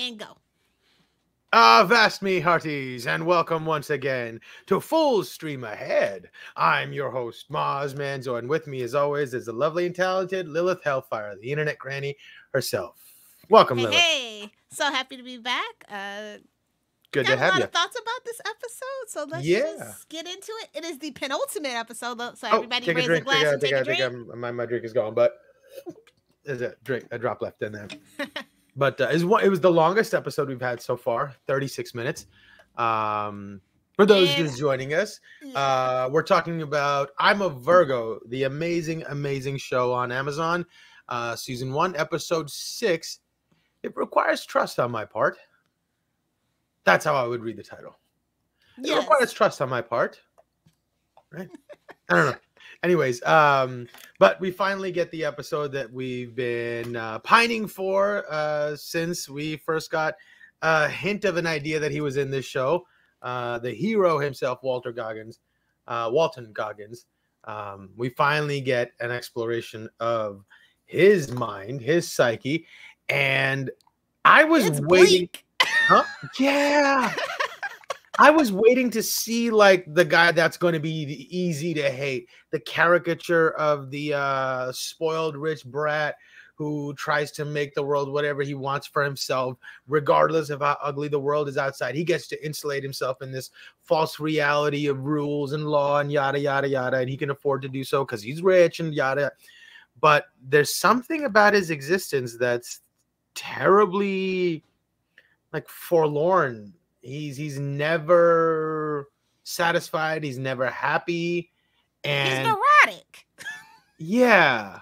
and go. Vast me hearties, and welcome once again to Full Stream Ahead. I'm your host, Mozz, and with me, as always, is the lovely and talented Lilith Hellfire, the internet granny herself. Welcome, Lilith. Hey, so happy to be back. Good to have you. Got a lot of thoughts about this episode, so let's just get into it. It is the penultimate episode, so everybody raise a glass and take a drink. My drink is gone, but there's a drop left in there. But it was the longest episode we've had so far, 36 minutes. For those just joining us, we're talking about I'm a Virgo, the amazing show on Amazon, season 1, episode 6. It requires trust on my part. That's how I would read the title. Yes. It requires trust on my part. Right? I don't know. Anyways, but we finally get the episode that we've been pining for since we first got a hint of an idea that he was in this show. The hero himself, Walton Goggins. We finally get an exploration of his mind, his psyche, and I was waiting. Huh? Yeah. I was waiting to see like the guy that's going to be easy to hate, the caricature of the spoiled rich brat who tries to make the world whatever he wants for himself, regardless of how ugly the world is outside. He gets to insulate himself in this false reality of rules and law and yada, yada, yada. And he can afford to do so because he's rich and yada. But there's something about his existence that's terribly like forlorn. He's never satisfied. He's never happy. And he's neurotic. Yeah.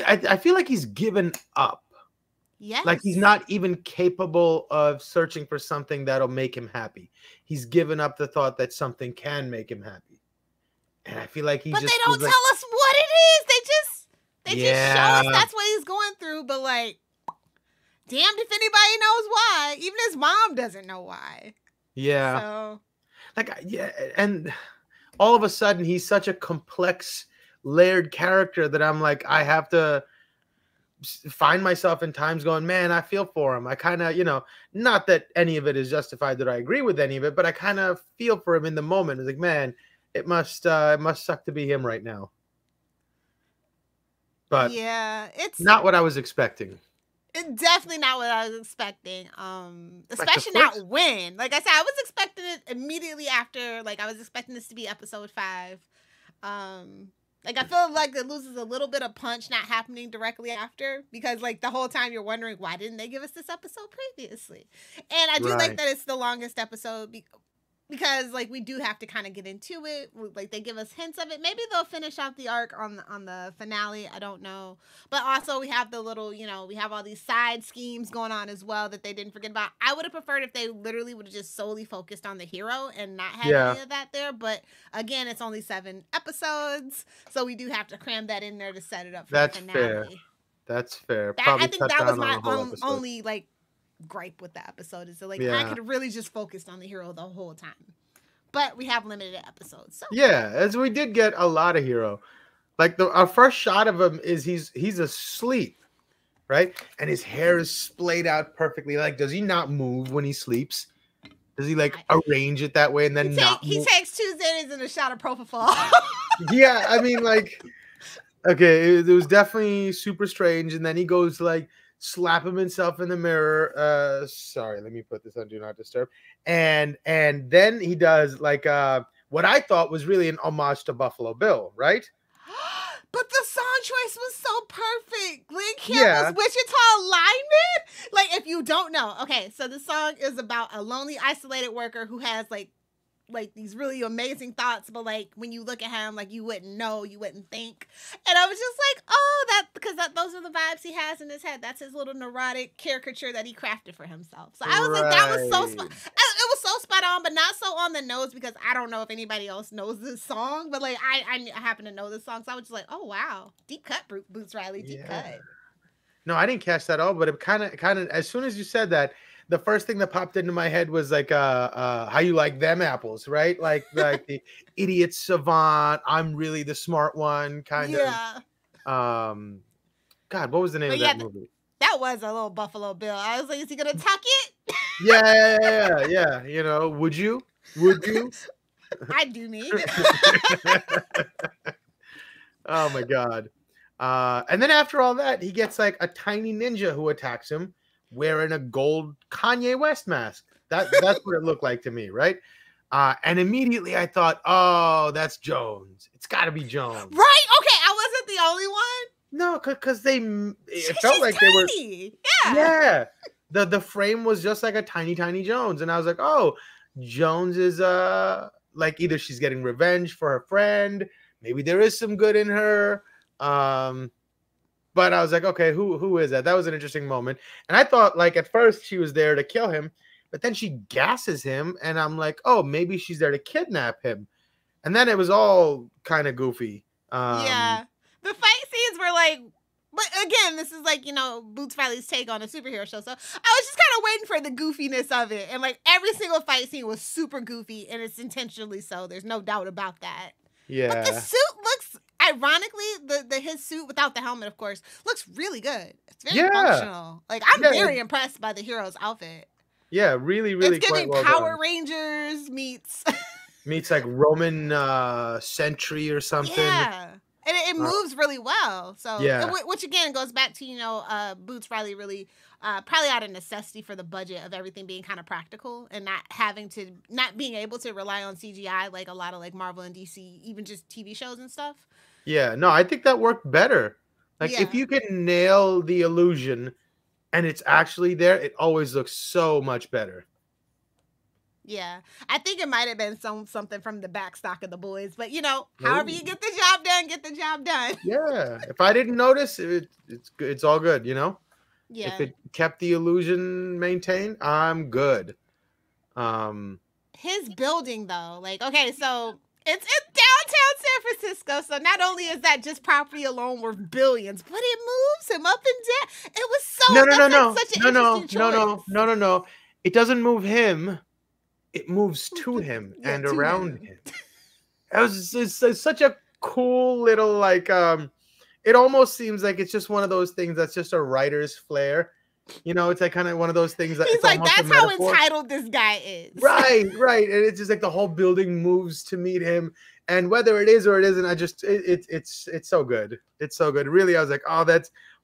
I feel like he's given up. Yes. Like he's not even capable of searching for something that'll make him happy. He's given up the thought that something can make him happy. And I feel like But they don't tell us what it is. They just show us that's what he's going through. But like, damned if anybody knows why. Even his mom doesn't know why. Yeah. So. And all of a sudden he's such a complex, layered character that I'm like, I have to find myself in times going, man, I feel for him. I kind of, not that any of it is justified that I agree with any of it, but I kind of feel for him in the moment. It's like, man, it must suck to be him right now. But yeah, it's not what I was expecting. It's definitely not what I was expecting. Especially not when. Like I said, I was expecting it immediately after. Like I was expecting this to be episode 5. Like I feel like it loses a little bit of punch not happening directly after, because like the whole time you're wondering why didn't they give us this episode previously? And I do like that it's the longest episode because like we do have to kind of get into it. Like they give us hints of it. Maybe they'll finish out the arc on the finale. I don't know. But also we have the little, we have all these side schemes going on as well that they didn't forget about. I would have preferred if they literally would have just solely focused on the hero and not have any of that there. But again, it's only 7 episodes, so we do have to cram that in there to set it up for the finale. That's fair. I think that was my only like gripe with the episode, is that like I could have really just focused on the hero the whole time, but we have limited episodes. So as we did get a lot of hero. Like our first shot of him is he's asleep, right? And his hair is splayed out perfectly. Like, does he not move when he sleeps? Does he like arrange it that way and then he takes 2 Xanax and a shot of propofol? Yeah, I mean, like, okay, it was definitely super strange. And then he goes to like slap himself in the mirror. Sorry, let me put this on Do Not Disturb. And then he does like what I thought was really an homage to Buffalo Bill, right? But the song choice was so perfect. Glenn Campbell's Wichita Lineman. Like, if you don't know, okay, so the song is about a lonely, isolated worker who has like these really amazing thoughts, but like when you look at him, like you wouldn't know, you wouldn't think. And I was just like, oh, those are the vibes he has in his head. That's his little neurotic caricature that he crafted for himself. So I was like, that was so it was so spot on, but not so on the nose, because I don't know if anybody else knows this song, but like I happen to know this song, so I was just like, oh wow, deep cut, Boots Riley, deep cut. No, I didn't catch that at all, but it kind of as soon as you said that, the first thing that popped into my head was like how you like them apples, right? Like the idiot savant, I'm really the smart one kind of. God, what was the name of that movie? That was a little Buffalo Bill. I was like, is he gonna tuck it? Yeah. You know, would you? Would you? I do me. Oh my god. And then after all that, he gets like a tiny ninja who attacks him wearing a gold Kanye West mask. That's what it looked like to me, right? And immediately I thought, oh, that's Jones. It's got to be Jones. Right? Okay, I wasn't the only one. No, because it felt like tiny. They were. Yeah. The frame was just like a tiny Jones. And I was like, oh, Jones is like either she's getting revenge for her friend. Maybe there is some good in her. But I was like, okay, who is that? That was an interesting moment. And I thought, like, at first she was there to kill him, but then she gasses him, and I'm like, oh, maybe she's there to kidnap him. And then it was all kind of goofy. Yeah. The fight scenes were like, but again, this is like, you know, Boots Riley's take on a superhero show. So I was just kind of waiting for the goofiness of it. And like every single fight scene was super goofy, and it's intentionally so. There's no doubt about that. Yeah. But the suit looks, ironically, his suit without the helmet, of course, looks really good. It's very functional. Like, I'm very impressed by the hero's outfit. Yeah, really, really. It's giving Power Rangers meets like Roman Sentry or something. Yeah. And it moves really well. So, yeah. Which again goes back to, you know, Boots Riley really probably out of necessity for the budget of everything being kind of practical and not being able to rely on CGI like a lot of like Marvel and DC, even just TV shows and stuff. Yeah, no, I think that worked better. Like if you can nail the illusion and it's actually there, it always looks so much better. Yeah, I think it might have been something from the back stock of the boys, but you know, however you get the job done, get the job done. Yeah, if I didn't notice, it's all good, you know. Yeah. If it kept the illusion maintained, I'm good. His building though, like okay, so it's in downtown San Francisco, so not only is that just property alone worth billions, but it moves him up and down. It was so no. It doesn't move him. It moves to him and around him. It's such a cool little like it almost seems like it's just one of those things that's just a writer's flair. You know, it's like kind of one of those things that he's like, that's how entitled this guy is. Right. And it's just like the whole building moves to meet him. And whether it is or it isn't, it's so good. It's so good. Really, I was like, oh,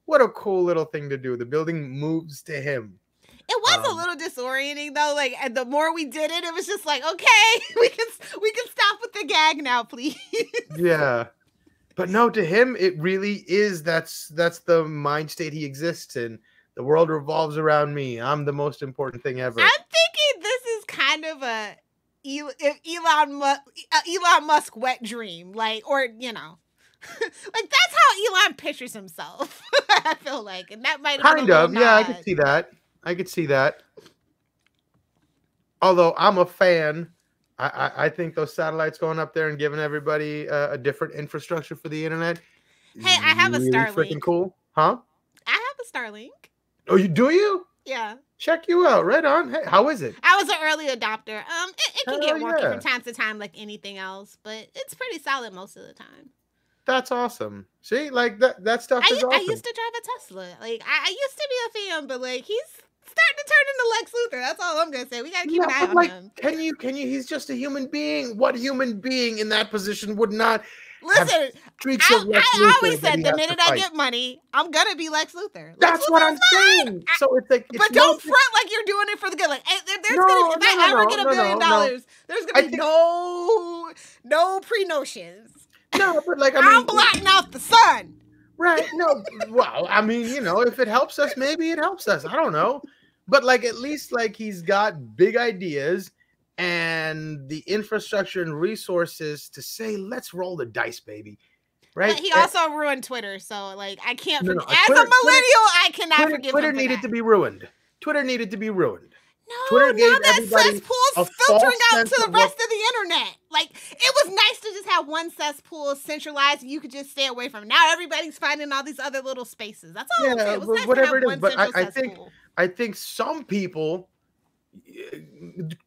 what a cool little thing to do. The building moves to him. It was a little disorienting though. Like, and the more we did it, it was just like, okay, we can stop with the gag now, please. Yeah, but no, to him, it really is. That's the mind state he exists in. The world revolves around me. I'm the most important thing ever. I'm thinking this is kind of a Elon Musk wet dream, like, or you know, like that's how Elon pictures himself. I feel like, and that might have kind of, yeah, I could see that. I could see that. Although I'm a fan, I think those satellites going up there and giving everybody a different infrastructure for the internet. Hey, I have a Starlink. Freaking cool, huh? I have a Starlink. Oh, do you? Yeah. Check you out. Right on. Hey, how is it? I was an early adopter. It can get wonky from time to time, like anything else, but it's pretty solid most of the time. That's awesome. See, like that stuff is awesome. I used to drive a Tesla. Like I used to be a fan, but like he's starting to turn into Lex Luthor. That's all I'm gonna say. We gotta keep an eye on him. Can you? He's just a human being. What human being in that position would not? Listen, I always said the minute I get money, I'm gonna be Lex Luthor. That's what I'm saying. So it's like, but don't front like you're doing it for the good. Like, if I ever get $1 billion, there's gonna be no pre-notions. No, but like I'm blotting out the sun. Right? No, well, I mean, you know, if it helps us, maybe it helps us. I don't know, but like at least like he's got big ideas and the infrastructure and resources to say, let's roll the dice, baby. Right? But he also ruined Twitter, so like I can't. As a millennial, I cannot forgive Twitter him for needed that. to be ruined. Twitter needed to be ruined. No, Twitter gave now that everybody cesspool's filtering out to the rest of the internet. Like, it was nice to just have one cesspool centralized and you could just stay away from it. Now everybody's finding all these other little spaces. That's all I'm saying. It was nice whatever to have it is. But cesspool. I think some people,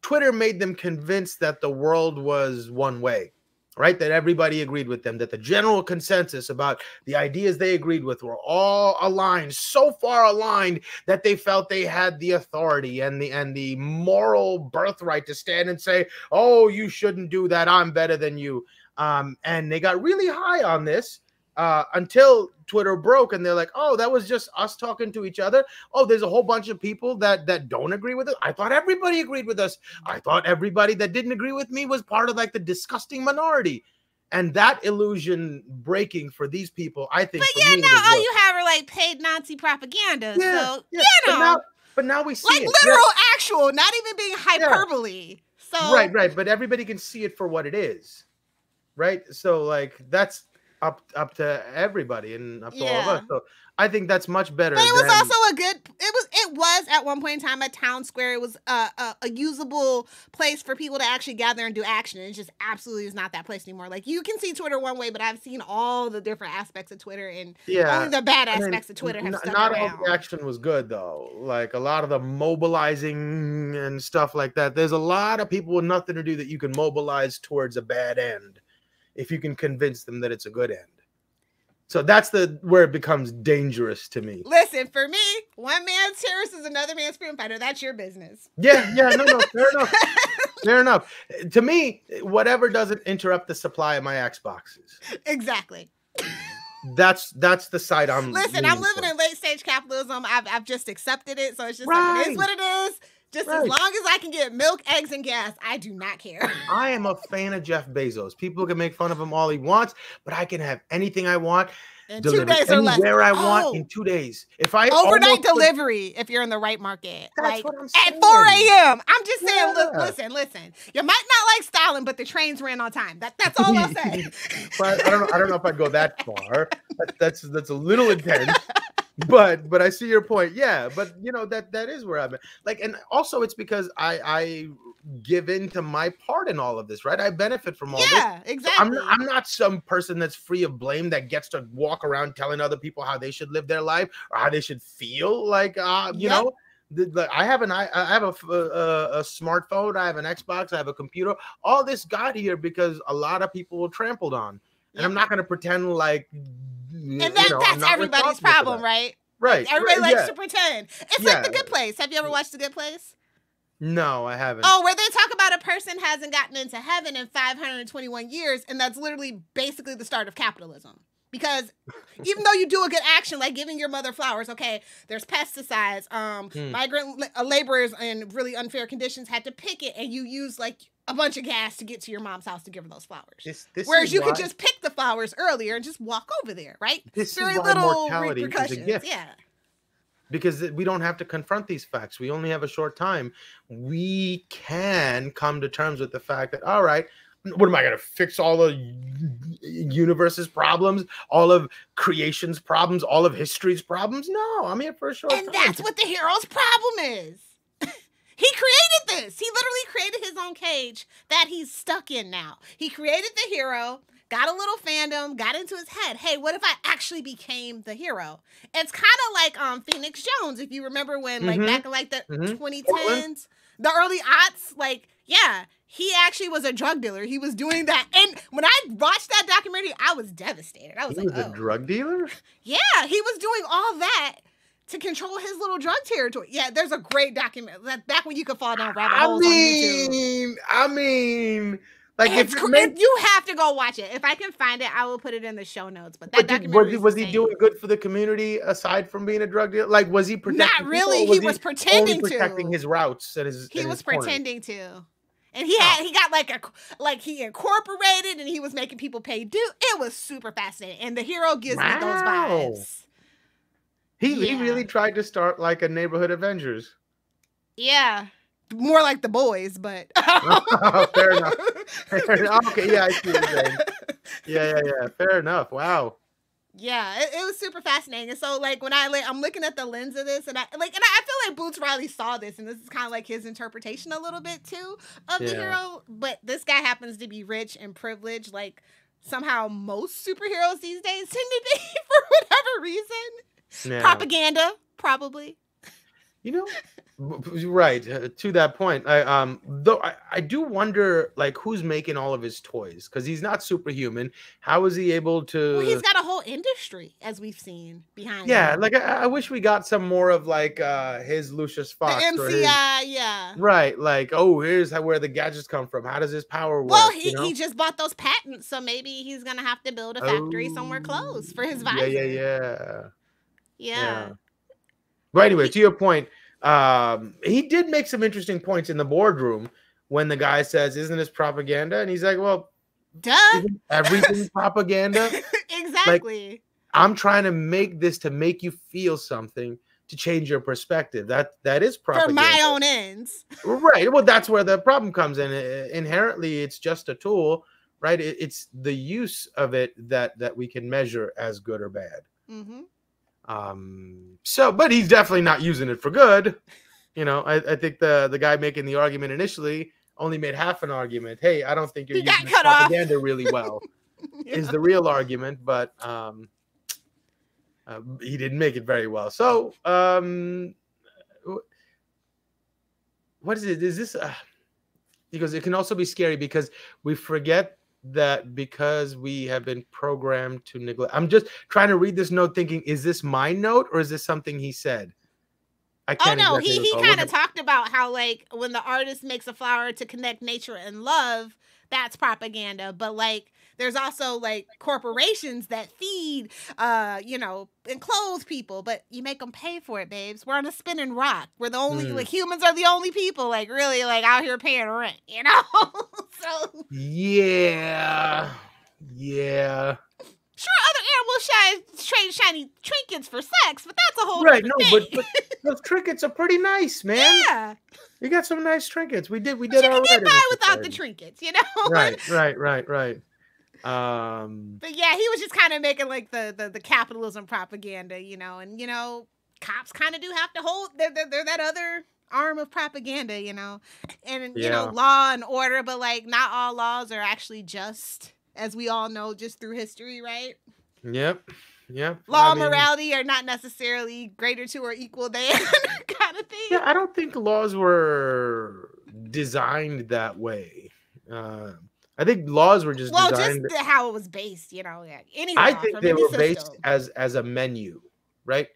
Twitter made them convinced that the world was one way. right? That everybody agreed with them, that the general consensus about the ideas they agreed with were all aligned, so far aligned that they felt they had the authority and the moral birthright to stand and say, oh, you shouldn't do that, I'm better than you. And they got really high on this until Twitter broke, and they're like, oh, that was just us talking to each other. Oh, there's a whole bunch of people that don't agree with it. I thought everybody agreed with us. I thought everybody that didn't agree with me was part of like the disgusting minority. And that illusion breaking for these people, I think. But yeah, now all you have are like paid Nazi propaganda. Yeah, so, yeah. You know. But now we see like it. Literal, actual, not even being hyperbole. Yeah. So Right. But everybody can see it for what it is. Right. So like that's up to everybody and up to all of us. So I think that's much better. But it was also a good. It was at one point in time a town square. It was a usable place for people to actually gather and do action. It just absolutely is not that place anymore. Like you can see Twitter one way, but I've seen all the different aspects of Twitter, and only the bad aspects of Twitter have stuck around. Not all the action was good though. Like a lot of the mobilizing and stuff like that. There's a lot of people with nothing to do that you can mobilize towards a bad end, if you can convince them that it's a good end. So that's where it becomes dangerous to me. Listen, for me, one man's terrorist is another man's freedom fighter. That's your business. Yeah, no, fair enough. Fair enough. To me, whatever doesn't interrupt the supply of my Xboxes. Exactly. That's the side I'm. Listen, I'm living in late stage capitalism. I've just accepted it, so it's just like, it is what it is. Just as long as I can get milk, eggs, and gas, I do not care. I am a fan of Jeff Bezos. People can make fun of him all he wants, but I can have anything I want. In 2 days or less. Where I want in 2 days. If I overnight delivery, if you're in the right market. That's like what I'm saying. At 4 a.m. I'm just saying, listen. You might not like Stalin, but the trains ran on time. That's all I'll say. But I don't know if I'd go that far. That's a little intense. But I see your point. Yeah, but you know that is where I'm at. Like, and also it's because I give in to my part in all of this, right? I benefit from all this. Yeah, exactly. So I'm not some person that's free of blame that gets to walk around telling other people how they should live their life or how they should feel. Like, you know, I have a smartphone, I have an Xbox, I have a computer. All this got here because a lot of people were trampled on, and I'm not going to pretend like. And that's everybody's problem, right? Right. Everybody likes to pretend. It's like The Good Place. Have you ever watched The Good Place? No, I haven't. Oh, where they talk about a person hasn't gotten into heaven in 521 years, and that's literally basically the start of capitalism. Because even though you do a good action, like giving your mother flowers, okay, there's pesticides, migrant laborers in really unfair conditions had to pick it, and you use like a bunch of gas to get to your mom's house to give her those flowers. Whereas you could just pick the flowers earlier and just walk over there, right? This very is why little mortality repercussions. is a gift. Yeah. Because we don't have to confront these facts. We only have a short time. We can come to terms with the fact that, all right, what am I going to fix all the universe's problems, all of creation's problems, all of history's problems? No, I'm here for a short time. And that's what the hero's problem is. He created this. He literally created his own cage that he's stuck in now. He created the hero, got a little fandom, got into his head. Hey, what if I actually became the hero? It's kind of like Phoenix Jones, if you remember when, like, back in, like, the 2010s, the early aughts, like, yeah, he actually was a drug dealer. He was doing that. And when I watched that documentary, I was devastated. I was he was a drug dealer? Yeah, he was doing all that to control his little drug territory. Yeah, there's a great document. Back when you could fall down rabbit holes on YouTube. I mean, like you have to go watch it. If I can find it, I will put it in the show notes. But that documentary was he doing good for the community aside from being a drug dealer? Like, was he protecting? Not really. He was pretending only protecting his routes and his. He was pretending to. And he got he incorporated and he was making people pay due. It was super fascinating. And the hero gives me those vibes. He really tried to start like a neighborhood Avengers. Yeah. More like the boys, but fair enough. Okay, yeah, I see what you're saying. Yeah. Fair enough. Wow. Yeah, it was super fascinating. And so, like, when I'm looking at the lens of this, and I feel like Boots Riley saw this, and this is kind of like his interpretation a little bit too of the hero. But this guy happens to be rich and privileged, like somehow most superheroes these days tend to be for whatever reason. Yeah. Propaganda, probably. You know, right, to that point, though I do wonder like who's making all of his toys, because he's not superhuman. How is he able Well, he's to? got a whole industry, as we've seen behind Yeah, him. like I wish we got some more of like his Lucius The Fox or his, MCI, yeah. right, like, oh, here's how, where the gadgets come from. How does his power Well, work? he just bought those patents, so maybe he's gonna have to build a factory somewhere Oh, close for his yeah, yeah, visor. yeah, yeah. Yeah. But anyway, to your point, he did make some interesting points in the boardroom when the guy says, "Isn't this propaganda?" And he's like, "Well, Duh. isn't everything propaganda?" Like, Exactly. I'm trying to make this to make you feel something, to change your perspective. That is For propaganda. my own ends. Right. Well, that's where the problem comes in. Inherently, it's just a tool, right? It's the use of it that we can measure as good or bad. Mm-hmm. So, but he's definitely not using it for good. You know, I think the guy making the argument initially only made half an argument. Hey, I don't think you're using propaganda really well. Is the real argument, but he didn't make it very well. So, what is it? Is this? Because it can also be scary because we forget that because we have been programmed to neglect. I'm just trying to read this note thinking, is this my note or is this something he said? I can't. Oh no, he kind of talked about how like when the artist makes a flower to connect nature and love, that's propaganda. But like there's also like corporations that feed, and clothe people, but you make them pay for it, babes. We're on a spinning rock. We're the only like humans are the only people like really like out here paying rent, you know? So yeah. Sure, other animals trade shiny trinkets for sex, but that's a whole right. No, thing. but those trinkets are pretty nice, man. Yeah, we got some nice trinkets. We did. But you can get by without the trinkets, you know. Right. But yeah, he was just kind of making like the capitalism propaganda, you know, and cops kind of do have to hold. They're that other arm of propaganda, you know, and you know, law and order, but like not all laws are actually just. As we all know, just through history, right? Yep. Law and morality are not necessarily greater to or equal than kind of thing. Yeah, I don't think laws were designed that way. I think laws were just designed. Just how it was based, you know. Yeah. I think they were based as a menu, right?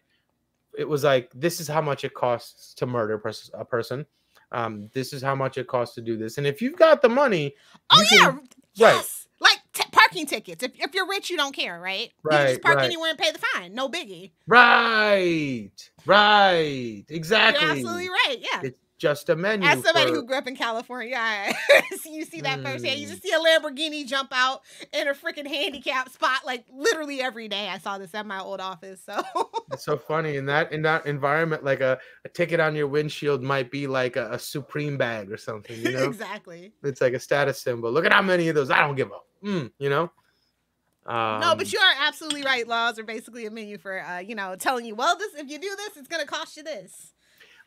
It was like, this is how much it costs to murder a person. This is how much it costs to do this, and if you've got the money, yes. Right. Like parking tickets. If you're rich, you don't care, right? You can just park anywhere and pay the fine. No biggie. Right. Exactly. You're absolutely right. Yeah. It's just a menu. As somebody who grew up in California, you see that firsthand. You just see a Lamborghini jump out in a freaking handicap spot like literally every day. I saw this at my old office. So it's so funny in that environment. Like a ticket on your windshield might be like a Supreme bag or something. You know, exactly. It's like a status symbol. Look at how many of those. I don't give a. You know. No, but you are absolutely right. Laws are basically a menu for telling you, well, if you do this, it's gonna cost you this.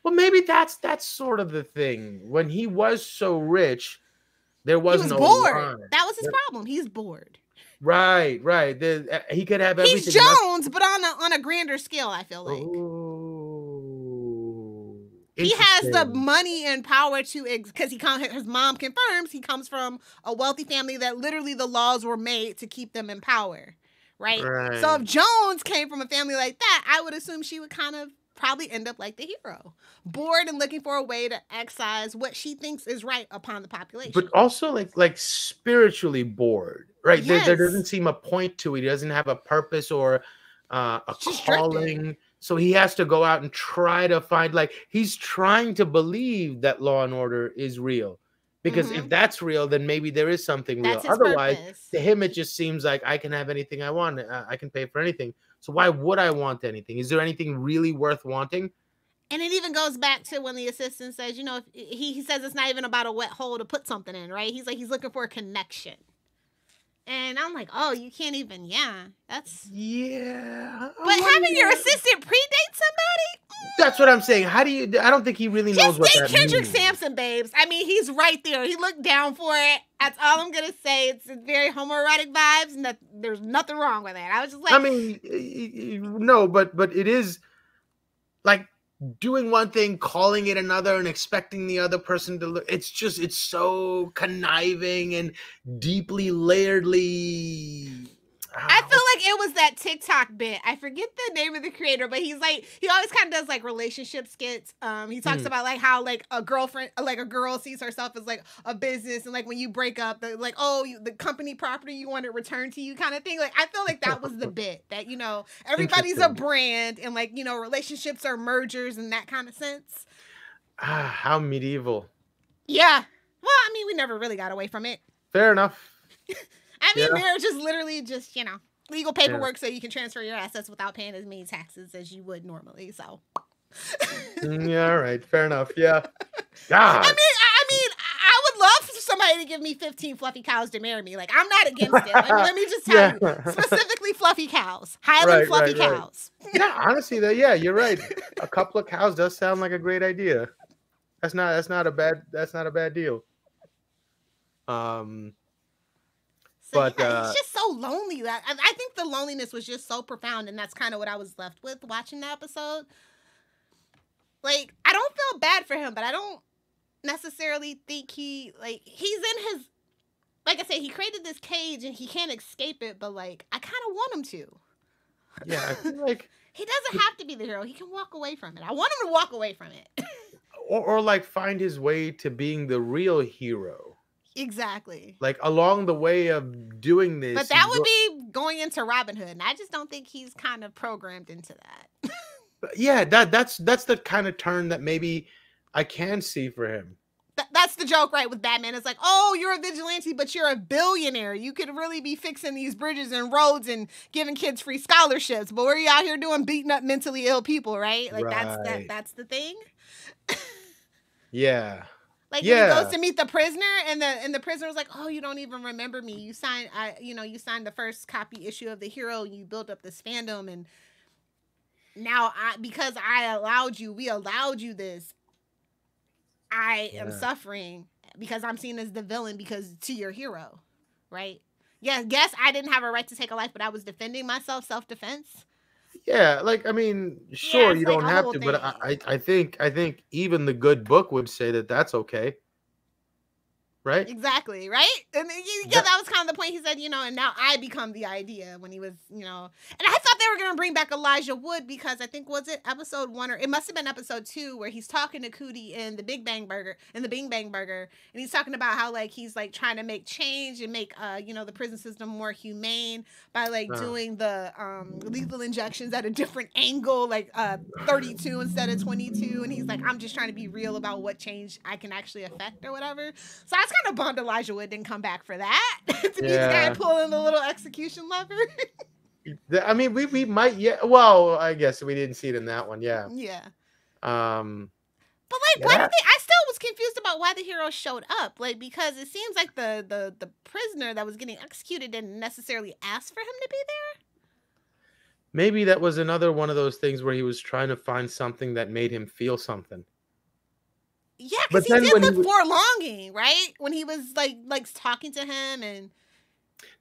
Well, maybe that's sort of the thing. When he was so rich, there was no bored. line. That was his problem. He's bored. Right. He could have everything. He's Jones, but on a grander scale. I feel like. Ooh, he has the money and power to because his mom confirms he comes from a wealthy family that literally the laws were made to keep them in power. Right. So if Jones came from a family like that, I would assume she would kind of probably end up like the hero, bored and looking for a way to excise what she thinks is right upon the population. But also like spiritually bored, right? Yes. There doesn't seem a point to it. He doesn't have a purpose or a calling. Drifting. So he has to go out and try to find, like, he's trying to believe that law and order is real. Because if that's real, then maybe there is something real. Otherwise, to him, it just seems like I can have anything I want. I can pay for anything. So why would I want anything? Is there anything really worth wanting? And it even goes back to when the assistant says, if he says it's not even about a wet hole to put something in, right? He's like, he's looking for a connection. And I'm like, oh, you can't even, that's... Yeah. But having your assistant predate somebody? That's what I'm saying. How do you... I don't think he really knows what that means. Just Kendrick Sampson, babes. I mean, he's right there. He looked down for it. That's all I'm going to say. It's very homoerotic vibes, and there's nothing wrong with that. I was just like... I mean, no, but it is... Like, doing one thing, calling it another, and expecting the other person to. It's so conniving and deeply layeredly. I feel like it was that TikTok bit. I forget the name of the creator, but he always kind of does like relationship skits. He talks about like how like a girlfriend, like a girl sees herself as like a business, and like when you break up, like the company property you want it returned to you kind of thing. Like I feel like that was the bit that everybody's a brand, and like relationships are mergers in that kind of sense. How medieval. Yeah. Well, I mean, we never really got away from it. Fair enough. I mean, marriage is literally just, legal paperwork so you can transfer your assets without paying as many taxes as you would normally. So. Yeah, all right. Fair enough. Yeah. God. I mean, I would love for somebody to give me 15 fluffy cows to marry me. Like, I'm not against it. Let me just tell you. Specifically fluffy cows. Highland fluffy cows. Yeah, honestly, though, yeah, you're right. A couple of cows does sound like a great idea. That's not a bad deal. So, but it's just so lonely. That I think the loneliness was just so profound, and that's kind of what I was left with watching the episode. Like, I don't feel bad for him, but I don't necessarily think he's in his. Like I said, he created this cage and he can't escape it, but like I kind of want him to. Yeah, I feel like he doesn't have to be the hero. He can walk away from it. I want him to walk away from it. or like find his way to being the real hero. Exactly. Like along the way of doing this. But that would be going into Robin Hood, and I just don't think he's kind of programmed into that. Yeah, that's the kind of turn that maybe I can see for him. That's the joke, right, with Batman. It's like, oh, you're a vigilante, but you're a billionaire. You could really be fixing these bridges and roads and giving kids free scholarships. But what are you out here doing, beating up mentally ill people, right? Like, right. That's the thing. Yeah. Like when he goes to meet the prisoner, and the prisoner was like, "Oh, you don't even remember me. You signed, you signed the first copy issue of the Hero. You built up this fandom, and now because we allowed you this. I am suffering because I'm seen as the villain because to your hero, right? Yeah, guess I didn't have a right to take a life, but I was defending myself, self-defense." Yeah, like I mean, sure, you don't have to, but I think even the good book would say that that's okay, right? Exactly, right? And that was kind of the point. He said, and now I become the idea when he was, and I thought they were going to bring back Elijah Wood because I think, was it episode 1 or it must have been episode 2 where he's talking to Cootie in the Bing Bang Burger, and he's talking about how like he's like trying to make change and make the prison system more humane by like doing the lethal injections at a different angle, like 32 instead of 22, and he's like, I'm just trying to be real about what change I can actually affect or whatever. So I was kind of bummed Elijah Wood didn't come back for that to be the guy pulling the little execution lever. I mean, we might, well, I guess we didn't see it in that one, yeah. But like, why did I still was confused about why the hero showed up, like because it seems like the prisoner that was getting executed didn't necessarily ask for him to be there. Maybe that was another one of those things where he was trying to find something that made him feel something. Yeah, because he did look forlonging, right? When he was like talking to him, and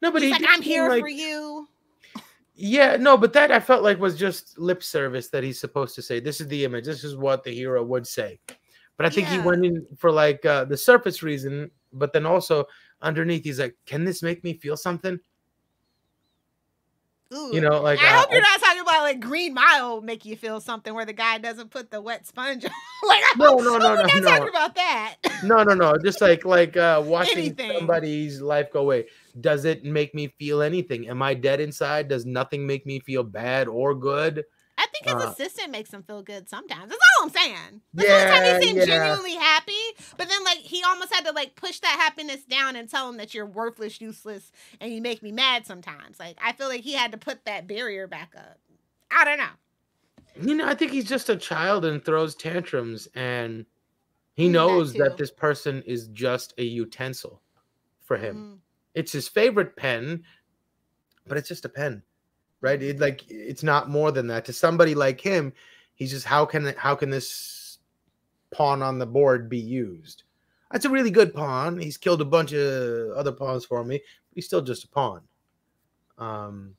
he's like, "I'm here for you." Yeah, no, but that I felt like was just lip service that he's supposed to say. This is the image. This is what the hero would say. But I think he went in for like the surface reason, but then also underneath, he's like, "Can this make me feel something?" Ooh, like I hope you're not talking about like Green Mile make you feel something where the guy doesn't put the wet sponge on. Like no, we're not talking about that. No. Just like watching somebody's life go away. Does it make me feel anything? Am I dead inside? Does nothing make me feel bad or good? I think his assistant makes him feel good sometimes. That's all I'm saying. The first time he seemed genuinely happy, but then like he almost had to like push that happiness down and tell him that you're worthless, useless, and you make me mad sometimes. Like I feel like he had to put that barrier back up. I don't know. I think he's just a child and throws tantrums, and he knows that this person is just a utensil for him. It's his favorite pen, but it's just a pen. Right, it's not more than that. To somebody like him, he's just how can this pawn on the board be used? That's a really good pawn. He's killed a bunch of other pawns for me. But he's still just a pawn. And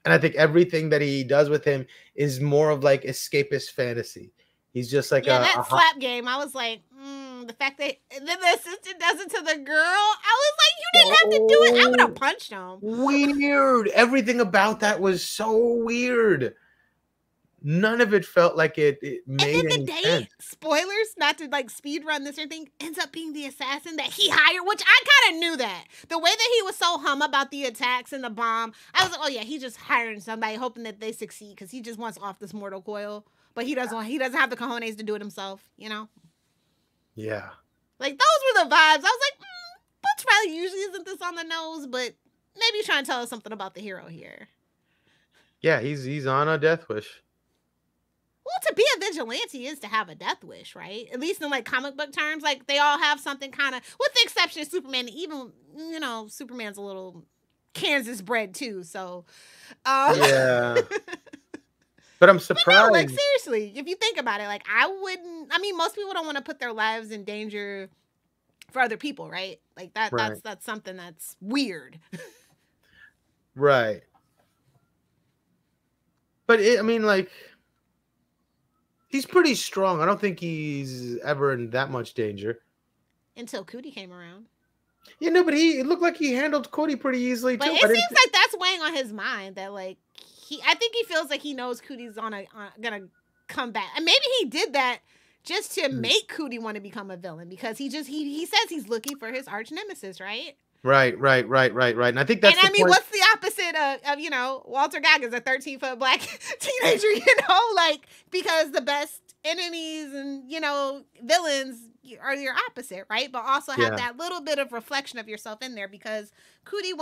I think everything that he does with him is more of like escapist fantasy. He's just like that slap game. I was like, the fact that then the assistant does it to the girl. I was like, you didn't have to do it. I would have punched him. Weird. Everything about that was so weird. None of it felt like it made any sense. Spoilers, not to like speed run this or anything, ends up being the assassin that he hired, which I kind of knew that. The way that he was so hum about the attacks and the bomb, I was like, oh yeah, he's just hiring somebody, hoping that they succeed because he just wants off this mortal coil. But he doesn't have the cojones to do it himself, you know? Yeah. Like, those were the vibes. I was like, Butch Riley usually isn't this on the nose, but maybe he's trying to tell us something about the hero here. Yeah, he's on a death wish. Well, to be a vigilante is to have a death wish, right? At least in, like, comic book terms. Like, they all have something kind of... With the exception of Superman, even, you know, Superman's a little Kansas bred, too, so... Yeah. But I'm surprised. But no, like, seriously, if you think about it, like, I wouldn't... I mean, most people don't want to put their lives in danger for other people, right? Like, that's something that's weird. Right. But, I mean, like... He's pretty strong. I don't think he's ever in that much danger. Until Cootie came around. Yeah, no, but it looked like he handled Cootie pretty easily, too. But it seems like that's weighing on his mind, that, like, I think he feels like he knows Cootie's gonna come back. And maybe he did that just to make Cootie want to become a villain, because he says he's looking for his arch nemesis, right? Right. And I think that's and I mean, what's the opposite of you know, Walter Goggins, a 13-foot black teenager, you know, like, because the best enemies and, you know, villains are your opposite, right? But also have that little bit of reflection of yourself in there, because Cootie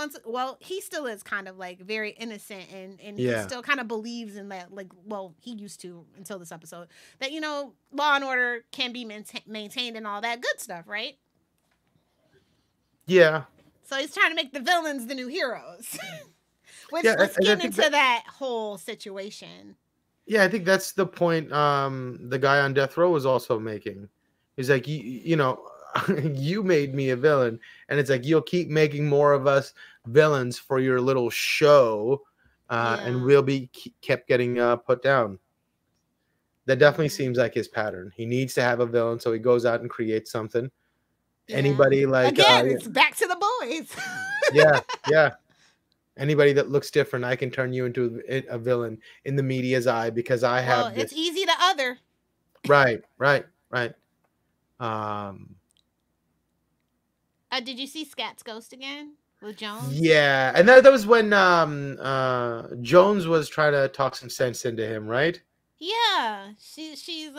he still is kind of like very innocent and he still kind of believes in that, like, well, he used to until this episode, that, you know, law and order can be maintained and all that good stuff, right? Yeah. So he's trying to make the villains the new heroes. Which, let's get into that whole situation. Yeah, I think that's the point the guy on death row was also making. He's like, you know, you made me a villain. And it's like, you'll keep making more of us villains for your little show. And we'll be kept getting put down. That definitely seems like his pattern. He needs to have a villain, so he goes out and creates something. Yeah. Anybody like... Again, it's back to the boys. Yeah. Anybody that looks different, I can turn you into a villain in the media's eye, because I have... Well, it's easy to other. Right. Did you see Scat's ghost again with Jones? Yeah, and that was when Jones was trying to talk some sense into him, right? Yeah, she's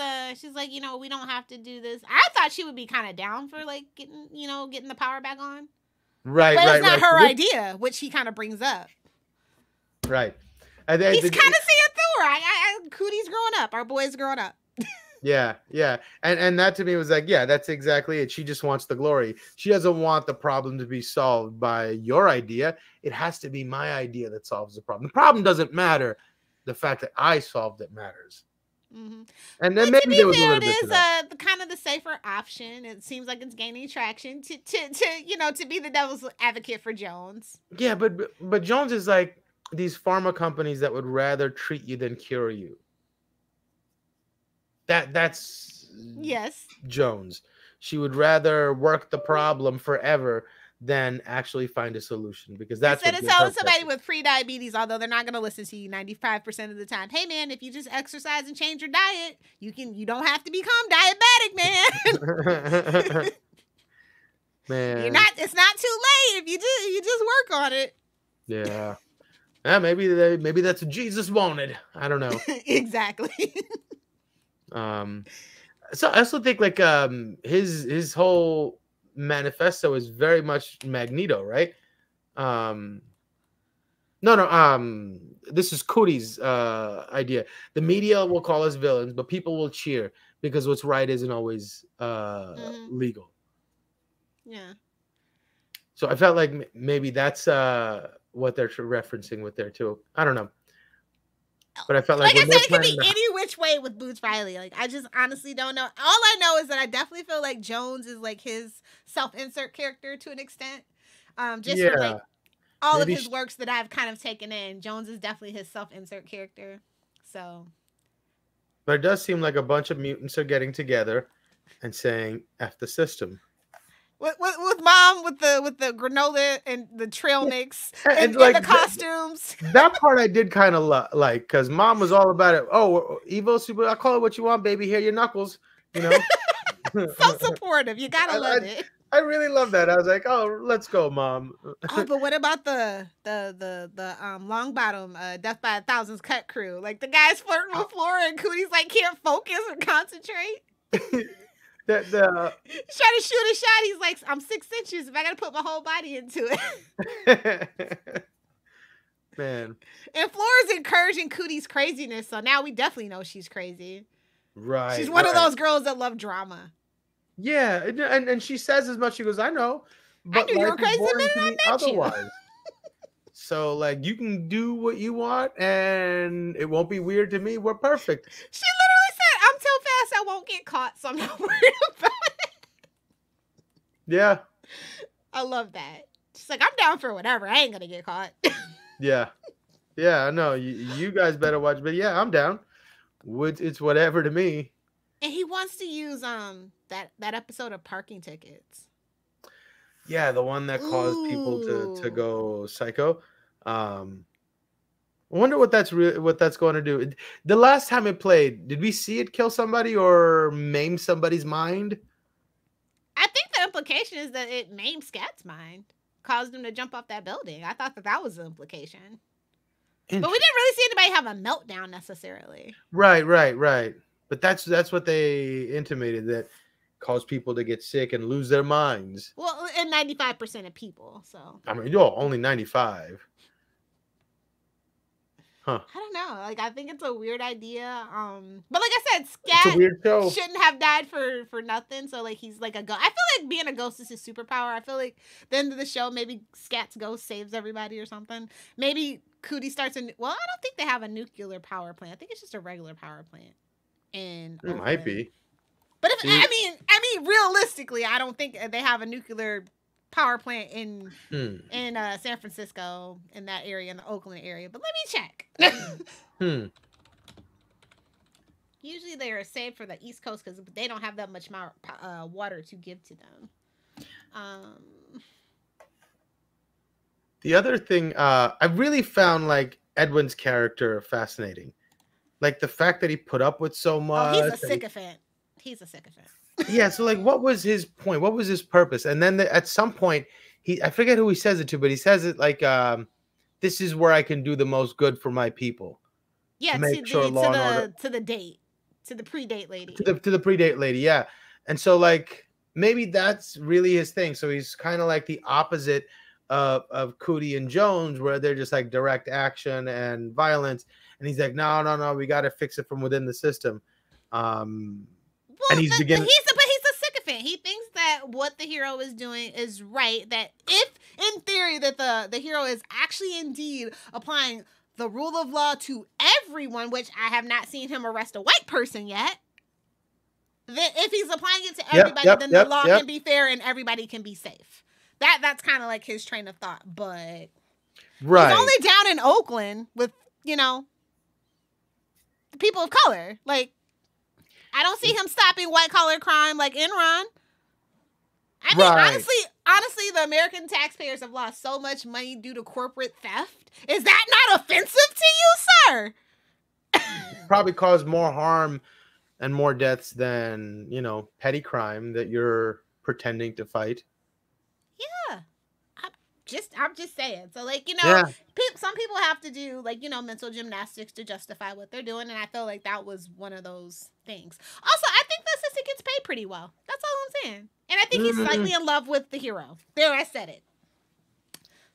like, you know, we don't have to do this. I thought she would be kind of down for, like, getting the power back on. Right, but it's not her idea, which he kind of brings up. Right. He's kind of seeing it through her. Cootie's growing up. Our boy's growing up. Yeah. And that to me was like, yeah, that's exactly it. She just wants the glory. She doesn't want the problem to be solved by your idea. It has to be my idea that solves the problem. The problem doesn't matter. The fact that I solved it matters. Mm-hmm. And then maybe there was a little bit of that. It is kind of the safer option. It seems like it's gaining traction to be the devil's advocate for Jones. Yeah, but Jones is like these pharma companies that would rather treat you than cure you. That's Jones. She would rather work the problem forever than actually find a solution, because that's instead of telling somebody with pre-diabetes, although they're not going to listen to you 95% of the time. Hey man, if you just exercise and change your diet, you don't have to become diabetic, man. Man, it's not too late if you just work on it. Yeah. Maybe that's what Jesus wanted. I don't know. Exactly. So I also think like his whole manifesto is very much Magneto, right? This is Cootie's idea. The media will call us villains, but people will cheer because what's right isn't always legal. Yeah. So I felt like maybe that's what they're referencing with there too. I don't know. But I felt like I said, it could be any which way with Boots Riley. Like, I just honestly don't know. All I know is that I definitely feel like Jones is like his self-insert character to an extent. For like all of his works that I've kind of taken in, Jones is definitely his self-insert character. So But it does seem like a bunch of mutants are getting together and saying "F the system." With mom with the granola and the trail mix and like the costumes. That part I did kind of like, because mom was all about it. Oh, Evo Super, I call it what you want, baby. Here, your knuckles. You know, so supportive. You gotta love it. I really love that. I was like, oh, let's go, mom. Oh, but what about the long bottom Death by a Thousand's cut crew? Like the guys flirting with Flora and Cootie's like can't focus or concentrate. He's trying to shoot a shot. He's like, I'm 6 inches. If I gotta put my whole body into it. Man. And Flora's encouraging Cootie's craziness, so now we definitely know she's crazy. Right. She's one of those girls that love drama. Yeah, and she says as much. She goes, I know. But I knew you were crazy the minute I met otherwise. You. So, like, you can do what you want, and it won't be weird to me. We're perfect. She literally said, I'm so fast I won't get caught, so I'm not worried about it. Yeah. I love that. She's like, I'm down for whatever. I ain't going to get caught. Yeah. Yeah, I know. You guys better watch. But, yeah, I'm down. It's whatever to me. And he wants to use that episode of parking tickets. Yeah, the one that caused people to go psycho. I wonder what that's going to do. The last time it played, did we see it kill somebody or maim somebody's mind? I think the implication is that it maimed Scat's mind, caused him to jump off that building. I thought that was the implication. But we didn't really see anybody have a meltdown necessarily. Right. But that's what they intimated, that caused people to get sick and lose their minds. Well, and 95% of people. So I mean, only 95. Huh. I don't know. Like, I think it's a weird idea. But like I said, Scat shouldn't have died for nothing. So like he's like a ghost. I feel like being a ghost is his superpower. I feel like the end of the show, maybe Scat's ghost saves everybody or something. Maybe Cootie starts I don't think they have a nuclear power plant. I think it's just a regular power plant. And it might be. But I mean, realistically, I don't think they have a nuclear power plant in San Francisco, in that area, in the Oakland area. But let me check. Usually they are saved for the East Coast because they don't have that much water to give to them. The other thing, I really found like Edwin's character fascinating. Like the fact that he put up with so much. Oh, he's a sycophant. He's a sycophant. Yeah, so like what was his point? What was his purpose? And then at some point, I forget who he says it to, but he says it like, this is where I can do the most good for my people. Yeah, to the date. To the pre-date lady. To the pre-date lady, yeah. And so like maybe that's really his thing. So he's kind of like the opposite of Cootie and Jones, where they're just like direct action and violence. And he's like, no, we got to fix it from within the system. And he's beginning. But he's a sycophant. He thinks that what the hero is doing is right. That if, in theory, that the hero is actually indeed applying the rule of law to everyone, which I have not seen him arrest a white person yet. That if he's applying it to everybody, then the law can be fair and everybody can be safe. That's kind of like his train of thought. But he's only down in Oakland with, the people of color. Like, I don't see him stopping white collar crime like Enron. I mean, honestly, the American taxpayers have lost so much money due to corporate theft. Is that not offensive to you, sir? Probably caused more harm and more deaths than, petty crime that you're pretending to fight. Yeah. I'm just saying. So, like, some people have to do, like, mental gymnastics to justify what they're doing. And I feel like that was one of those things. Also, I think the assistant gets paid pretty well. That's all I'm saying. And I think he's slightly in love with the hero. There, I said it.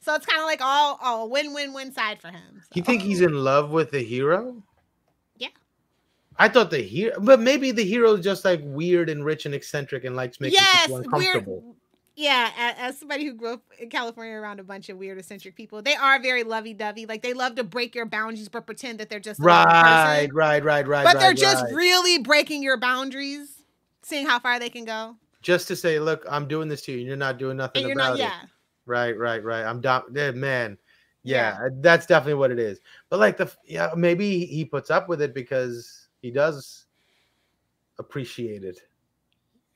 So it's kind of like all win-win-win side for him. So. You think he's in love with the hero? Yeah. I thought the hero, but maybe the hero is just like weird and rich and eccentric and likes making people uncomfortable. Weird. Yeah, as somebody who grew up in California around a bunch of weird, eccentric people, they are very lovey-dovey. Like, they love to break your boundaries, but pretend that they're just right. But they're just really breaking your boundaries, seeing how far they can go. Just to say, look, I'm doing this to you, and you're not doing nothing about it. Yeah. Right. I'm man. Yeah, that's definitely what it is. But like maybe he puts up with it because he does appreciate it.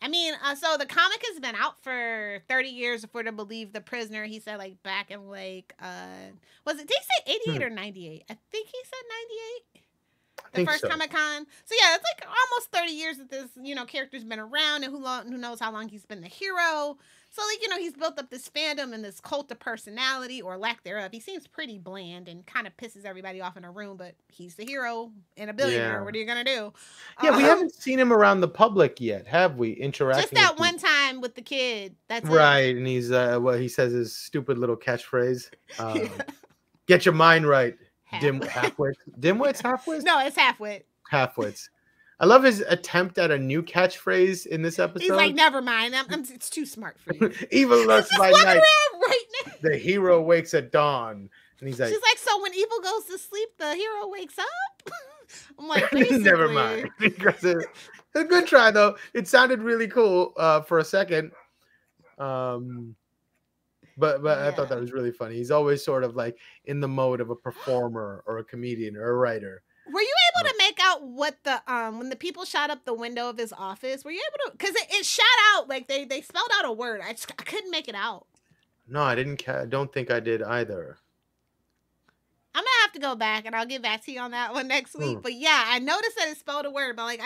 I mean, so the comic has been out for 30 years if we're to believe the prisoner. He said like back in like was it, did he say 88 or 98? I think he said 98. The first Comic-Con. So yeah, it's like almost 30 years that this, character's been around, and who knows how long he's been the hero. So like, he's built up this fandom and this cult of personality, or lack thereof. He seems pretty bland and kind of pisses everybody off in a room, but he's the hero and a billionaire. Yeah. What are you gonna do? Yeah, we haven't seen him around the public yet, have we? Interacting just that one time with the kid. That's right, and he's he says his stupid little catchphrase. Get your mind right. Halfwits? Halfwits? No, it's halfwit. Halfwits. I love his attempt at a new catchphrase in this episode. He's like, never mind. It's too smart for you. Evil lurks by night. Right now. The hero wakes at dawn. And he's like, she's like, so when evil goes to sleep, the hero wakes up? I'm like, never mind. A good try, though. It sounded really cool for a second. But yeah. I thought that was really funny. He's always sort of like in the mode of a performer or a comedian or a writer. Were you able to make out what the when the people shot up the window of his office? Were you able to? Because it shot out like they spelled out a word. I couldn't make it out. No, I didn't. Don't think I did either. I'm gonna have to go back and I'll get back to you on that one next week. But yeah, I noticed that it spelled a word, but like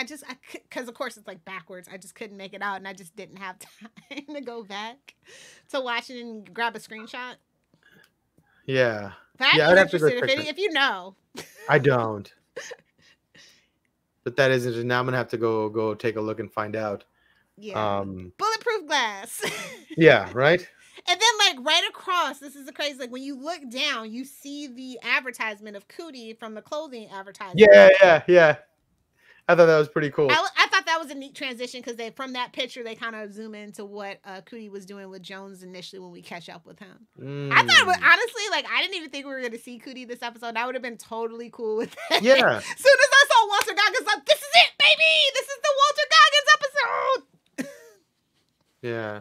because of course it's like backwards. I just couldn't make it out, and I just didn't have time to go back to watch it and grab a screenshot. Yeah. But I'd be interested if you know. I don't. But that is interesting. Now I'm gonna have to go take a look and find out. Yeah. Bulletproof glass. Yeah. Right. And then, like, right across, this is the crazy, like, when you look down, you see the advertisement of Cootie from the clothing advertisement. Yeah. I thought that was pretty cool. I thought that was a neat transition, because from that picture, they kind of zoom into what Cootie was doing with Jones initially when we catch up with him. I thought it was, honestly, like, I didn't even think we were going to see Cootie this episode. I would have been totally cool with that. Yeah. As soon as I saw Walter Goggins, like, this is it, baby! This is the Walter Goggins episode! Yeah.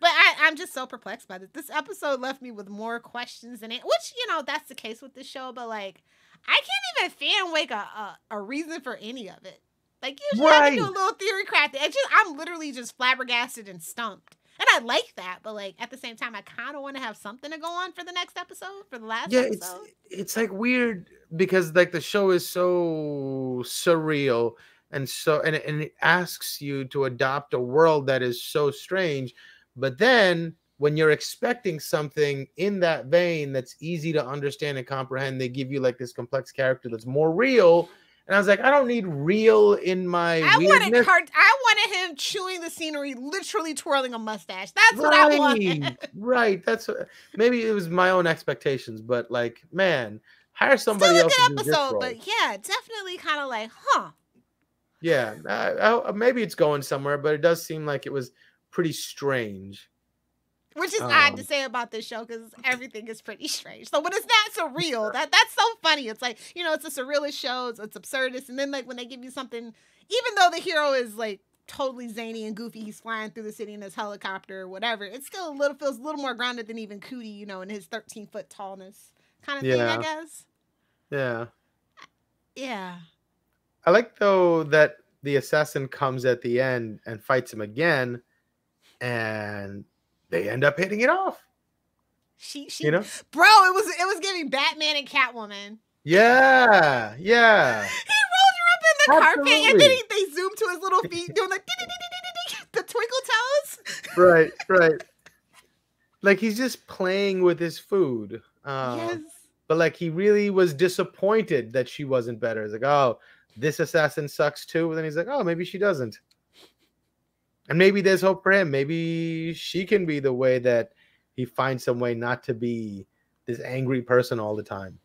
But I'm just so perplexed by this. This episode left me with more questions than it, which, that's the case with this show. But, like, I can't even fan wake a reason for any of it. Like, usually I can do a little theory crafting. I'm literally just flabbergasted and stumped. And I like that. But, like, at the same time, I kind of want to have something to go on for the next episode, for the last episode. It's like weird because, like, the show is so surreal. And it asks you to adopt a world that is so strange. But then when you're expecting something in that vein that's easy to understand and comprehend, they give you like this complex character that's more real. And I was like, I don't need real in my weirdness. I wanted him chewing the scenery, literally twirling a mustache. That's what I wanted. Right. Maybe it was my own expectations, but like, man, hire somebody else to do this role. But yeah, definitely kind of like, huh. Yeah, maybe it's going somewhere, but it does seem like it was pretty strange, which is odd to say about this show because everything is pretty strange. So when it's not surreal, that's so funny. It's like, it's a surrealist show, it's absurdist, and then like when they give you something, even though the hero is like totally zany and goofy, he's flying through the city in his helicopter or whatever, it's still feels a little more grounded than even Cootie, in his 13-foot tallness kind of thing, I guess. Yeah. I like though that the assassin comes at the end and fights him again. And they end up hitting it off. She bro, it was giving Batman and Catwoman. Yeah. He rolled her up in the carpet, and then they zoomed to his little feet, doing like the twinkle toes. Right. Like he's just playing with his food. Yes. But like he really was disappointed that she wasn't better. He's like, oh, this assassin sucks too. And then he's like, oh, maybe she doesn't. And maybe there's hope for him. Maybe she can be the way that he finds some way not to be this angry person all the time.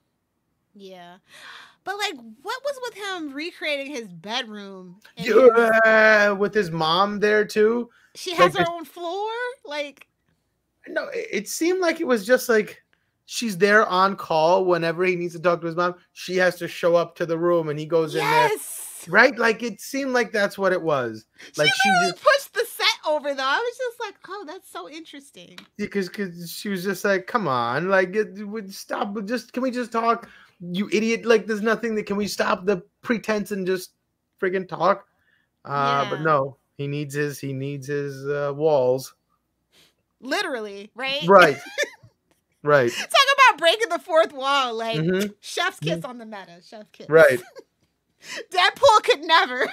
Yeah. But, like, what was with him recreating his bedroom? With his mom there, too? She has her own floor? Like... No, it seemed like it was just, like, she's there on call whenever he needs to talk to his mom. She has to show up to the room, and he goes in there. Right? Like, it seemed like that's what it was. Like she just pushed the set over, though. I was just like, oh, that's so interesting. Because she was just like, come on. Like, stop. Can we just talk? You idiot. Like, there's nothing that... Can we stop the pretense and just friggin' talk. Yeah. But no, he needs his walls. Literally, right? Right. Right. Talk about breaking the fourth wall, like chef's kiss on the meta. Chef's kiss. Right. Deadpool could never.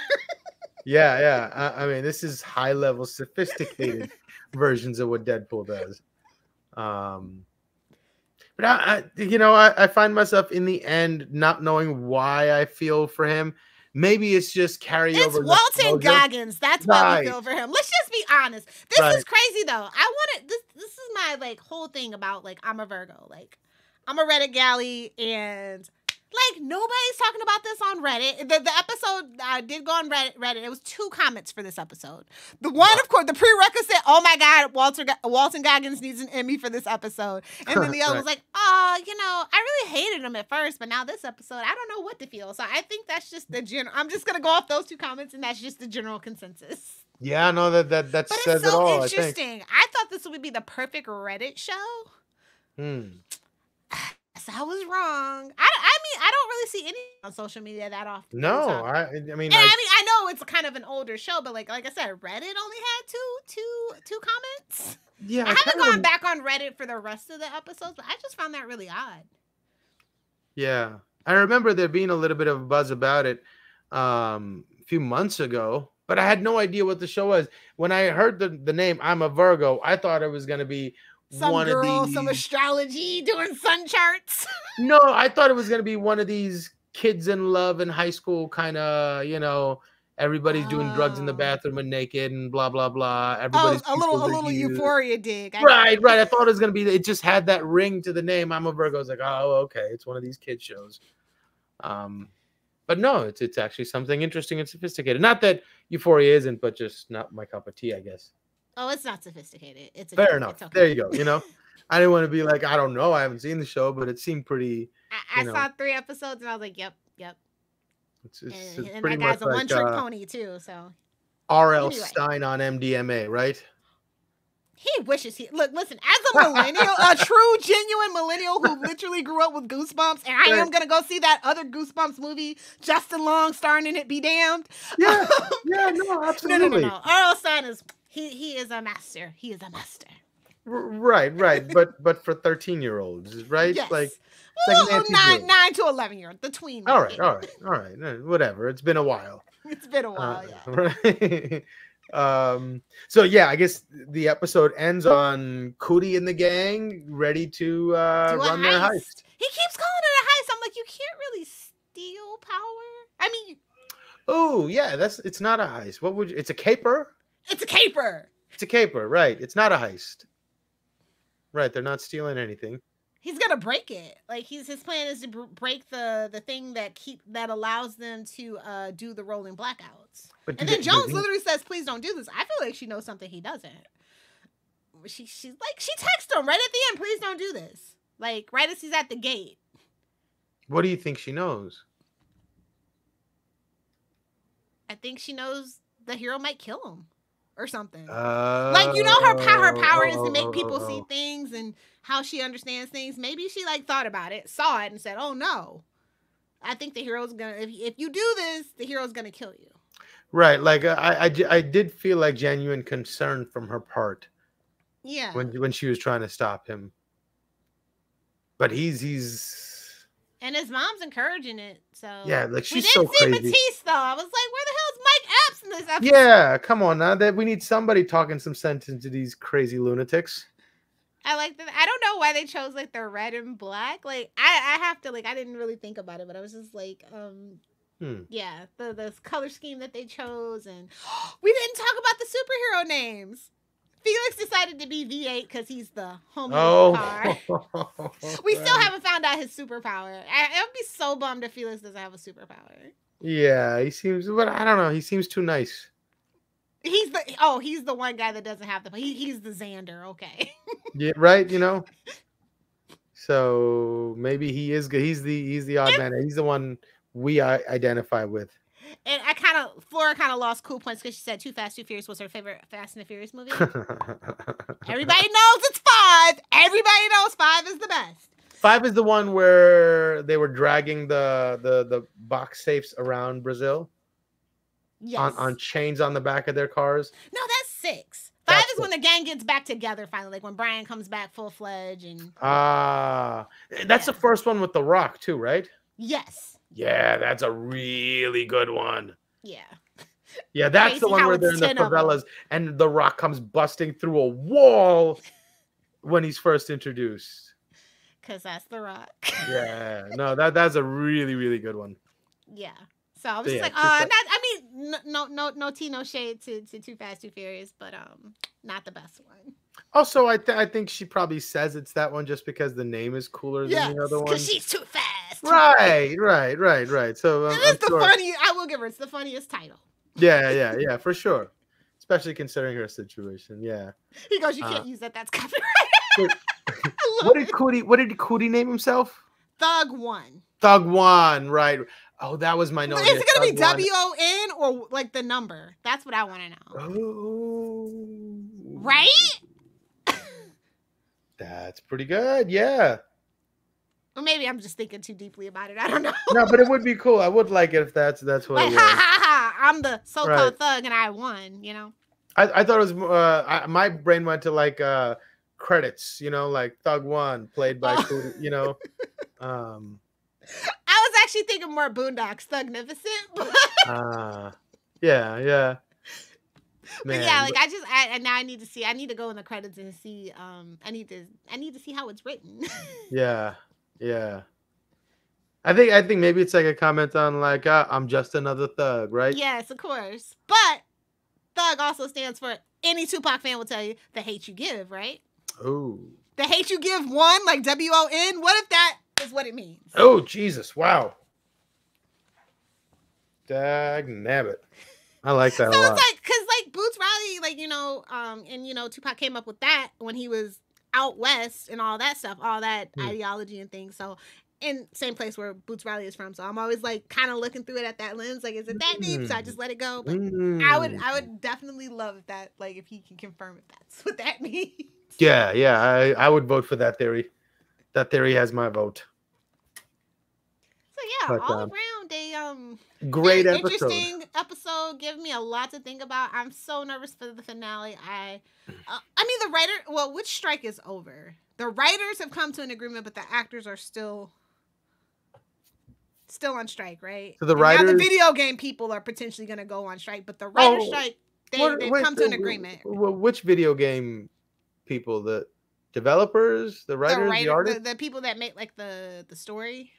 Yeah. I mean, this is high level, sophisticated versions of what Deadpool does. But I find myself in the end not knowing why I feel for him. Maybe it's just carryover. It's Walton Goggins. That's why we feel for him. Let's just be honest. This is crazy though. I wanted this. This is my like whole thing about like I'm a Virgo. Like I'm a Reddit galley, and like nobody's talking about this on Reddit. The episode did go on Reddit. It was 2 comments for this episode. The one, of course, the prerequisite. Oh my God, Walton Goggins needs an Emmy for this episode. And then the other was like, oh, I really hated him at first, but now this episode, I don't know what to feel. So I think that's just the general. I'm just gonna go off those 2 comments, and that's just the general consensus. Yeah, no, that but says it all. It's so interesting. I thought this would be the perfect Reddit show. So I was wrong. I mean, I don't really see any on social media that often. No, I mean, I know it's kind of an older show, but like I said, Reddit only had two comments. Yeah, I haven't gone back on Reddit for the rest of the episodes, but I just found that really odd. Yeah, I remember there being a little bit of a buzz about it a few months ago, but I had no idea what the show was. When I heard the name, I'm a Virgo, I thought it was going to be some astrology doing sun charts. No, I thought it was going to be one of these kids in love in high school kind of, everybody's doing drugs in the bathroom and naked and blah, blah, blah. Everybody's a little Euphoria dig. Right. I thought it was going to be, it just had that ring to the name. I'm a Virgo. I was like, oh, okay. It's one of these kid shows. But no, it's actually something interesting and sophisticated. Not that Euphoria isn't, but just not my cup of tea, I guess. Oh, it's not sophisticated. It's fair enough. Okay. There you go. I didn't want to be like, I don't know. I haven't seen the show, but it seemed pretty. I saw 3 episodes and I was like, yep. It's and pretty that guy's much a one-trick pony too. So R.L. Stein on MDMA, right? He wishes listen, as a millennial, a true, genuine millennial who literally grew up with Goosebumps, and I am going to go see that other Goosebumps movie, Justin Long starring in it, be damned. Yeah, no, absolutely. No. R.L. Stein is, he is a master. He is a master. Right. But for 13-year-olds, right? Yes. Like, well, 9 to 11-year-old, the tween. All right. Whatever. It's been a while. It's been a while, yeah. Right. So yeah, I guess the episode ends on Cootie and the gang ready to run their heist. He keeps calling it a heist. I'm like, you can't really steal power. I mean, oh yeah, it's not a heist. What would you? It's a caper. It's a caper. It's a caper, right? It's not a heist. Right, they're not stealing anything. He's gonna break it. Like his plan is to break the thing that allows them to do the rolling blackouts. And then Jones literally says, "Please don't do this." I feel like she knows something he doesn't. She texts him right at the end, "Please don't do this." Like right as he's at the gate. What do you think she knows? I think she knows the hero might kill him. Or something. Like, her power is to make people see things and how she understands things. Maybe she thought about it, saw it, and said, "Oh no, I think the hero's gonna. If you do this, the hero's gonna kill you." Right. Like I did feel like genuine concern from her part. Yeah. When she was trying to stop him. But he's. And his mom's encouraging it, so yeah, like she's so crazy. We didn't see Matisse though. I was like, "Where the hell is Mike Epps in this episode?" Yeah, come on now. That we need somebody talking some sense into these crazy lunatics. I like that. I don't know why they chose the red and black. Like I have to I didn't really think about it, but I was just like, yeah, the color scheme that they chose, and we didn't talk about the superhero names. Felix decided to be V8 because he's the homie car. We still haven't found out his superpower. I would be so bummed if Felix doesn't have a superpower. Yeah, he seems, but I don't know. He seems too nice. He's the one guy that doesn't have he's the Xander. Okay. Yeah, right. So maybe he is good. He's the odd man. He's the one we identify with. And Flora kind of lost cool points because she said Too Fast, Too Furious was her favorite Fast and the Furious movie. Everybody knows it's 5. Everybody knows 5 is the best. 5 is the one where they were dragging the box safes around Brazil. Yes. On chains on the back of their cars. No, that's 6. 5 is when the gang gets back together finally, like when Brian comes back full-fledged and that's the first one with The Rock too, right? Yes. Yeah, that's a really good one. Yeah. Yeah, that's the one where they're in the favelas and The Rock comes busting through a wall when he's first introduced. Because that's The Rock. Yeah, no, that's a really, really good one. Yeah. So I was just like, no tea, no shade to Too Fast, Too Furious, but not the best one. Also, I think she probably says it's that one just because the name is cooler than the other one. Because she's too fast. Right. So it is the funniest. I will give her. It's the funniest title. Yeah, for sure. Especially considering her situation. Yeah. He goes, you can't use that. That's copyright. What did Cootie name himself? Thug 1. Thug 1, right. Oh, that was my note. Is it going to be WON or like the number? That's what I want to know. Oh. Right? That's pretty good. Yeah. Or maybe I'm just thinking too deeply about it. I don't know. No, but it would be cool. I would like it if that's what like, it was. Ha. I'm the so-called thug and I won, you know? I thought it was, my brain went to like credits, like Thug 1 played by, Cootie, I was actually thinking more Boondocks, Thugnificent. Yeah. Man, but yeah, like I need to see. I need to go in the credits and see. I need to see how it's written. Yeah. I think maybe it's like a comment on like I'm just another thug, right? Yes, of course. But thug also stands for, any Tupac fan will tell you, the hate you give, right? Oh. The hate you give one, like WON. What if that is what it means? Oh, Jesus! Wow. Dag nabbit. I like that a lot. So it's like, because like Boots Riley, and Tupac came up with that when he was out west and all that stuff, all that ideology and things. So in same place where Boots Riley is from. So I'm always like kind of looking through it at that lens. Like, is it that deep? So I just let it go. But I would definitely love that. Like, if he can confirm if that's what that means. Yeah. I would vote for that theory. That theory has my vote. So yeah, all around a great interesting episode. Give me a lot to think about. I'm so nervous for the finale. Which strike is over? The writers have come to an agreement, but the actors are still on strike, right? So the writers, now the video game people are potentially going to go on strike, but the writer strike, they've come to an agreement. Which video game people? The developers, the writers, the artists, the people that make like the story.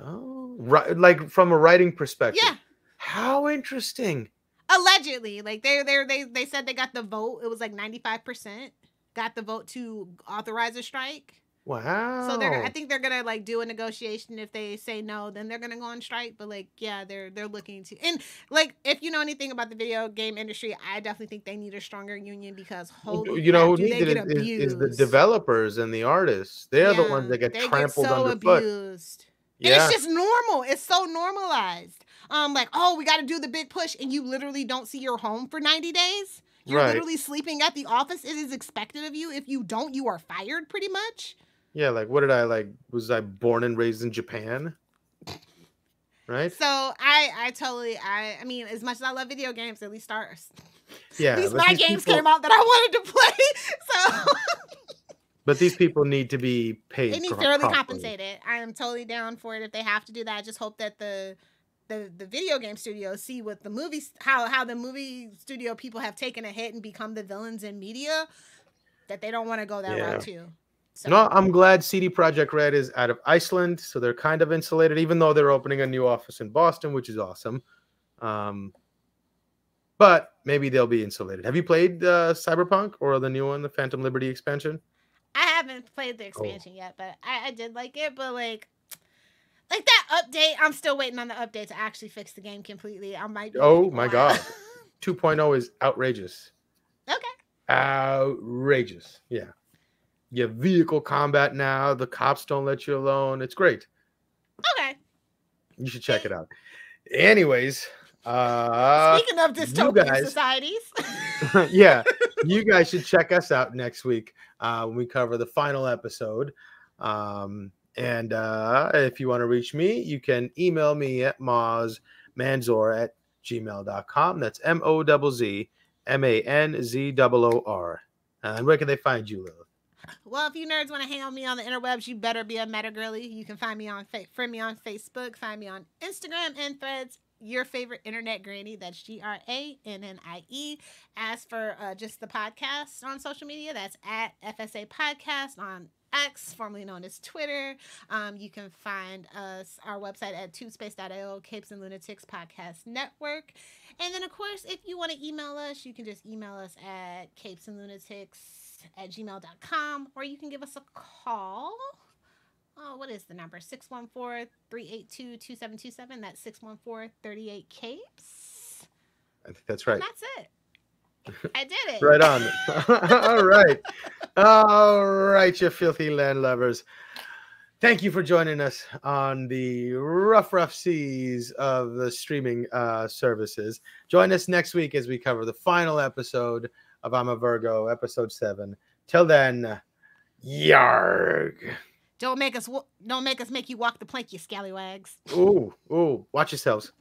Oh, right, like from a writing perspective. Yeah. How interesting. Allegedly, like they said they got the vote. It was like 95% got the vote to authorize a strike. Wow. So I think they're gonna like do a negotiation. If they say no, then they're gonna go on strike. But like, yeah, they're looking to, and like, if you know anything about the video game industry, I definitely think they need a stronger union because who needs it is the developers and the artists. They're the ones that get trampled underfoot. Abused. Yeah. And it's just normal. It's so normalized. Like, oh, we got to do the big push, and you literally don't see your home for 90 days. You're literally sleeping at the office. It is expected of you. If you don't, you are fired, pretty much. Yeah, like, what did I like? Was I born and raised in Japan? Right. So I mean, as much as I love video games, at least Yeah. At least my games came out that I wanted to play. So. But these people need to be paid. They need fairly compensated. I am totally down for it if they have to do that. I just hope that the video game studios see what the movies, how the movie studio people have taken a hit and become the villains in media, that they don't want to go that route too. So. No, I'm glad CD Projekt Red is out of Iceland, so they're kind of insulated, even though they're opening a new office in Boston, which is awesome. But maybe they'll be insulated. Have you played Cyberpunk or the new one, the Phantom Liberty expansion? I haven't played the expansion yet, but I did like it. But like that update, I'm still waiting on the update to actually fix the game completely. I might. Oh my god, 2.0 is outrageous. Okay. Outrageous, yeah. You have vehicle combat now. The cops don't let you alone. It's great. Okay. You should check it out. Anyways, speaking of dystopian societies, yeah, you guys should check us out next week when we cover the final episode. And if you want to reach me, you can email me at mozzmanzor gmail.com. That's MOZZMANZOOR. And where can they find you, Lilith? Well, if you nerds want to hang on me on the interwebs, you better be a meta girly. You can find me on friend me on Facebook, find me on Instagram and Threads. Your favorite internet granny. That's GRANNIE. As for just the podcast on social media, that's at FSA Podcast on X, formerly known as Twitter. You can find our website at tubespace.io, Capes and Lunatics Podcast Network. And then, of course, if you want to email us, you can just email us at CapesandLunatics@gmail.com, or you can give us a call. Oh, what is the number? 614-382-2727. That's 614-38-CAPES. I think that's right. And that's it. I did it. Right on. All right. All right, you filthy land lovers. Thank you for joining us on the rough seas of the streaming services. Join us next week as we cover the final episode of I'm a Virgo, episode 7. Till then, yarg. Don't make us make you walk the plank, you scallywags. Ooh, watch yourselves.